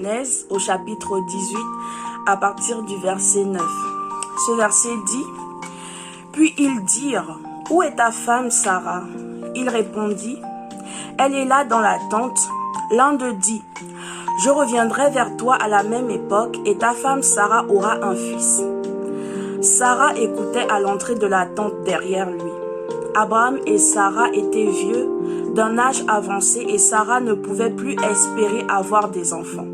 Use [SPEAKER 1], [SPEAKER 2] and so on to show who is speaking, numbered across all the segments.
[SPEAKER 1] Genèse au chapitre 18 à partir du verset 9. Ce verset dit: « Puis ils dirent, où est ta femme Sarah? Il répondit, elle est là dans la tente. L'un d'eux dit, je reviendrai vers toi à la même époque et ta femme Sarah aura un fils. Sarah écoutait à l'entrée de la tente derrière lui. Abraham et Sarah étaient vieux, d'un âge avancé, et Sarah ne pouvait plus espérer avoir des enfants.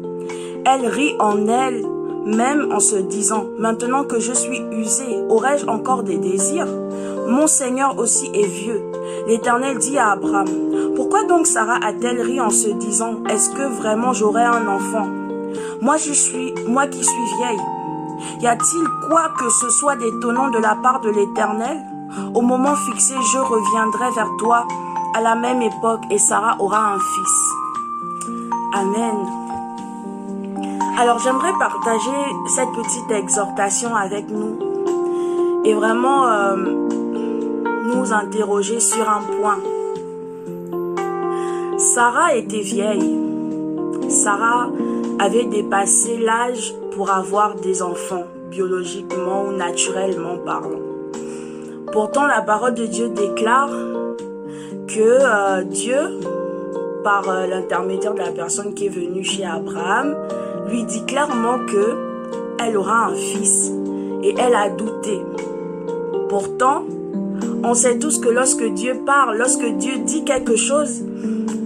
[SPEAKER 1] Elle rit en elle-même en se disant, maintenant que je suis usée, aurais-je encore des désirs? Mon Seigneur aussi est vieux. L'Éternel dit à Abraham, pourquoi donc Sarah a-t-elle ri en se disant, est-ce que vraiment j'aurai un enfant? Moi qui suis vieille. Y a-t-il quoi que ce soit d'étonnant de la part de l'Éternel? Au moment fixé, je reviendrai vers toi à la même époque et Sarah aura un fils. Amen. Alors j'aimerais partager cette petite exhortation avec nous et vraiment nous interroger sur un point. Sarah était vieille. Sarah avait dépassé l'âge pour avoir des enfants, biologiquement ou naturellement parlant. Pourtant, la parole de Dieu déclare que Dieu, par l'intermédiaire de la personne qui est venue chez Abraham, lui dit clairement qu'elle aura un fils. Et elle a douté. Pourtant, on sait tous que lorsque Dieu parle, lorsque Dieu dit quelque chose,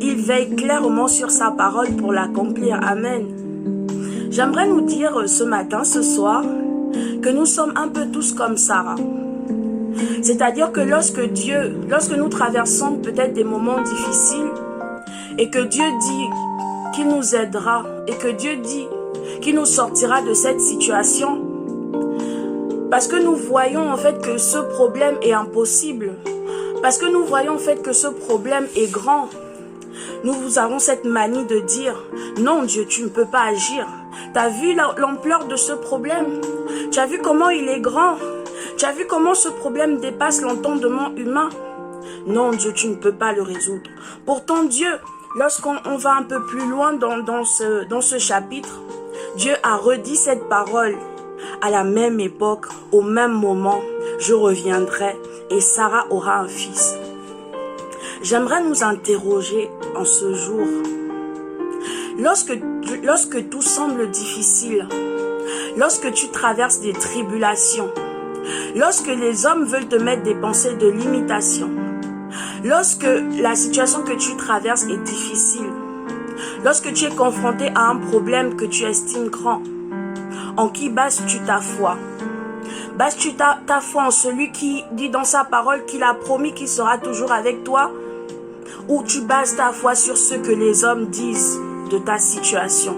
[SPEAKER 1] il veille clairement sur sa parole pour l'accomplir. Amen. J'aimerais nous dire ce matin, ce soir, que nous sommes un peu tous comme Sarah. C'est-à-dire que lorsque nous traversons peut-être des moments difficiles et que Dieu dit qu'il nous aidera et que Dieu dit qu'il nous sortira de cette situation, parce que nous voyons en fait que ce problème est impossible, parce que nous voyons en fait que ce problème est grand, nous avons cette manie de dire non Dieu, tu ne peux pas agir. Tu as vu l'ampleur de ce problème? Tu as vu comment il est grand? Tu as vu comment ce problème dépasse l'entendement humain? Non Dieu, tu ne peux pas le résoudre. Pourtant Dieu, lorsqu'on va un peu plus loin dans ce chapitre, Dieu a redit cette parole. À la même époque, au même moment, je reviendrai et Sarah aura un fils. J'aimerais nous interroger en ce jour. Lorsque tout semble difficile, lorsque tu traverses des tribulations, lorsque les hommes veulent te mettre des pensées de limitation, lorsque la situation que tu traverses est difficile, lorsque tu es confronté à un problème que tu estimes grand, en qui bases-tu ta foi? Bases-tu ta foi en celui qui dit dans sa parole qu'il a promis qu'il sera toujours avec toi? Ou tu bases ta foi sur ce que les hommes disent de ta situation?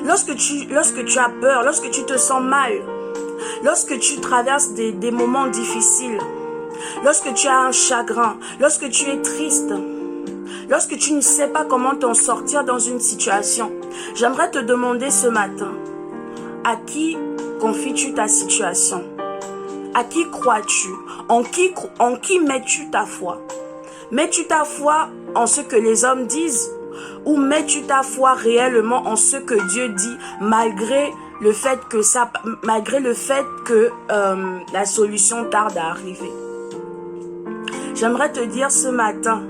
[SPEAKER 1] Lorsque tu as peur, lorsque tu te sens mal, lorsque tu traverses des moments difficiles, lorsque tu as un chagrin, lorsque tu es triste, lorsque tu ne sais pas comment t'en sortir dans une situation, j'aimerais te demander ce matin, à qui confies-tu ta situation? À qui crois-tu? En qui mets-tu ta foi? Mets-tu ta foi en ce que les hommes disent? Ou mets-tu ta foi réellement en ce que Dieu dit, malgré le fait que la solution tarde à arriver? J'aimerais te dire ce matin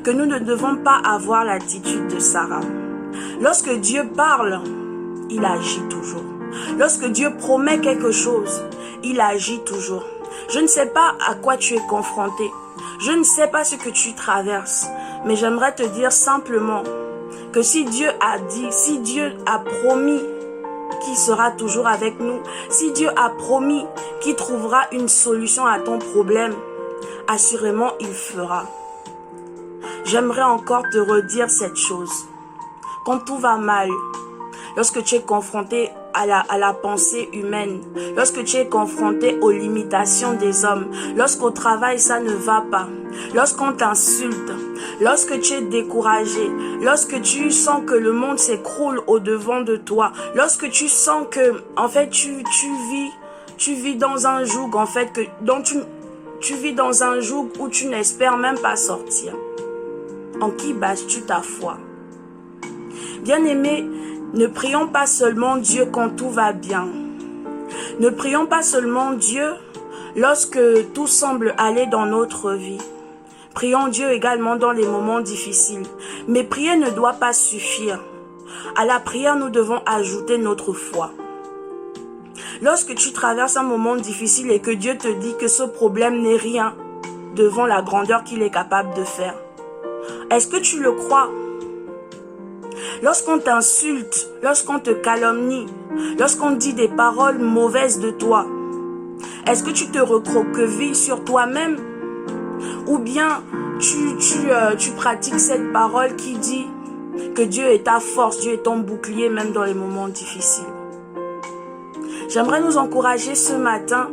[SPEAKER 1] que nous ne devons pas avoir l'attitude de Sarah. Lorsque Dieu parle, il agit toujours. Lorsque Dieu promet quelque chose, il agit toujours. Je ne sais pas à quoi tu es confronté. Je ne sais pas ce que tu traverses. Mais j'aimerais te dire simplement que si Dieu a dit, si Dieu a promis qu'il sera toujours avec nous, si Dieu a promis qu'il trouvera une solution à ton problème, assurément il fera. J'aimerais encore te redire cette chose. Quand tout va mal, lorsque tu es confronté à la pensée humaine, lorsque tu es confronté aux limitations des hommes, lorsqu'au travail ça ne va pas, lorsqu'on t'insulte, lorsque tu es découragé, lorsque tu sens que le monde s'écroule au-devant de toi, lorsque tu sens que en fait tu vis dans un joug en fait tu vis dans un joug où tu n'espères même pas sortir. En qui bases-tu ta foi? Bien-aimés, ne prions pas seulement Dieu quand tout va bien. Ne prions pas seulement Dieu lorsque tout semble aller dans notre vie. Prions Dieu également dans les moments difficiles. Mais prier ne doit pas suffire. À la prière, nous devons ajouter notre foi. Lorsque tu traverses un moment difficile et que Dieu te dit que ce problème n'est rien devant la grandeur qu'il est capable de faire, est-ce que tu le crois? Lorsqu'on t'insulte, lorsqu'on te calomnie, lorsqu'on dit des paroles mauvaises de toi, est-ce que tu te recroquevilles sur toi-même? Ou bien tu pratiques cette parole qui dit que Dieu est ta force, Dieu est ton bouclier même dans les moments difficiles? J'aimerais nous encourager ce matin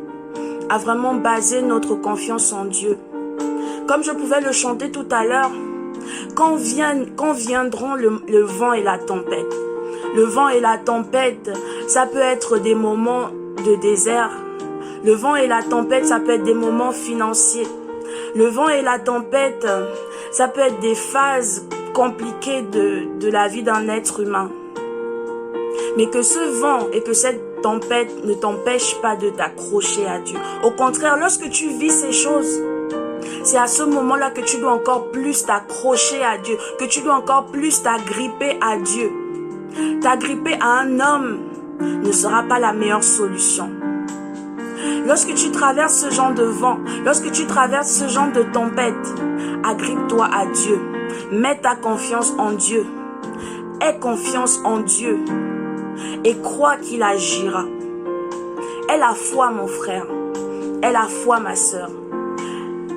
[SPEAKER 1] à vraiment baser notre confiance en Dieu. Comme je pouvais le chanter tout à l'heure, quand viendront le vent et la tempête. Le vent et la tempête, ça peut être des moments de désert. Le vent et la tempête, ça peut être des moments financiers. Le vent et la tempête, ça peut être des phases compliquées de la vie d'un être humain. Mais que ce vent et que cette tempête ne t'empêche pas de t'accrocher à Dieu. Au contraire, lorsque tu vis ces choses, c'est à ce moment-là que tu dois encore plus t'accrocher à Dieu, que tu dois encore plus t'agripper à Dieu. T'agripper à un homme ne sera pas la meilleure solution. Lorsque tu traverses ce genre de vent, lorsque tu traverses ce genre de tempête, agrippe-toi à Dieu. Mets ta confiance en Dieu. Aie confiance en Dieu et crois qu'il agira. Aie la foi, mon frère. Aie la foi, ma sœur.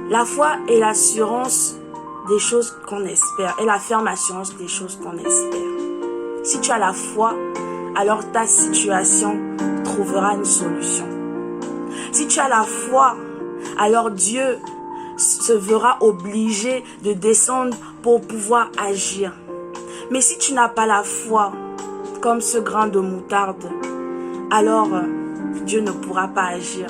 [SPEAKER 1] La foi est l'assurance des choses qu'on espère, et la ferme assurance des choses qu'on espère. Si tu as la foi, alors ta situation trouvera une solution. Si tu as la foi, alors Dieu se verra obligé de descendre pour pouvoir agir. Mais si tu n'as pas la foi, comme ce grain de moutarde, alors Dieu ne pourra pas agir.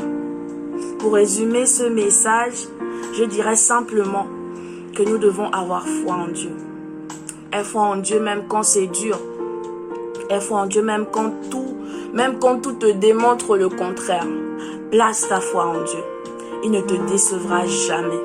[SPEAKER 1] Pour résumer ce message, je dirais simplement que nous devons avoir foi en Dieu. Aie foi en Dieu même quand c'est dur. Aie foi en Dieu même quand tout te démontre le contraire. Place ta foi en Dieu. Il ne te décevra jamais.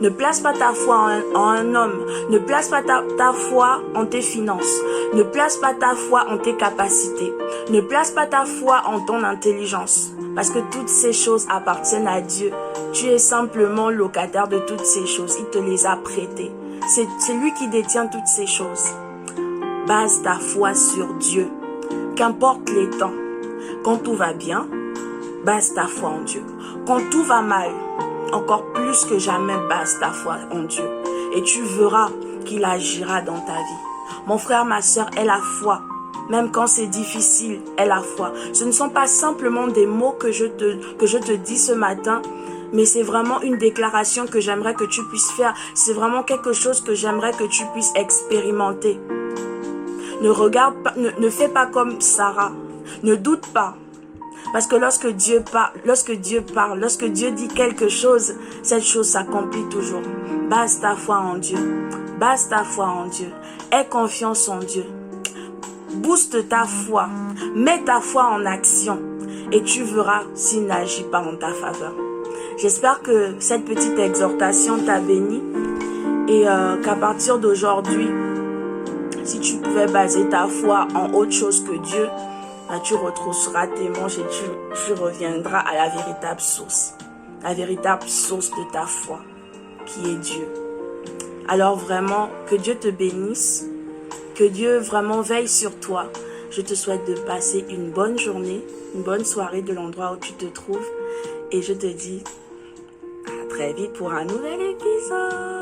[SPEAKER 1] Ne place pas ta foi en un homme. Ne place pas ta foi en tes finances. Ne place pas ta foi en tes capacités. Ne place pas ta foi en ton intelligence. Parce que toutes ces choses appartiennent à Dieu. Tu es simplement locataire de toutes ces choses. Il te les a prêtées. C'est lui qui détient toutes ces choses. Base ta foi sur Dieu. Qu'importe les temps. Quand tout va bien, base ta foi en Dieu. Quand tout va mal, encore plus que jamais, base ta foi en Dieu. Et tu verras qu'il agira dans ta vie. Mon frère, ma soeur, aie la foi. Même quand c'est difficile, aie la foi. Ce ne sont pas simplement des mots que je te dis ce matin, mais c'est vraiment une déclaration que j'aimerais que tu puisses faire. C'est vraiment quelque chose que j'aimerais que tu puisses expérimenter. Ne regarde pas, ne fais pas comme Sarah. Ne doute pas. Parce que lorsque Dieu parle, lorsque Dieu dit quelque chose, cette chose s'accomplit toujours. Base ta foi en Dieu. Base ta foi en Dieu. Aie confiance en Dieu. Booste ta foi. Mets ta foi en action. Et tu verras s'il n'agit pas en ta faveur. J'espère que cette petite exhortation t'a béni. Et qu'à partir d'aujourd'hui, si tu pouvais baser ta foi en autre chose que Dieu, tu retrousseras tes manches et tu reviendras à la véritable source de ta foi, qui est Dieu. Alors vraiment, que Dieu te bénisse, que Dieu vraiment veille sur toi. Je te souhaite de passer une bonne journée, une bonne soirée de l'endroit où tu te trouves, et je te dis à très vite pour un nouvel épisode.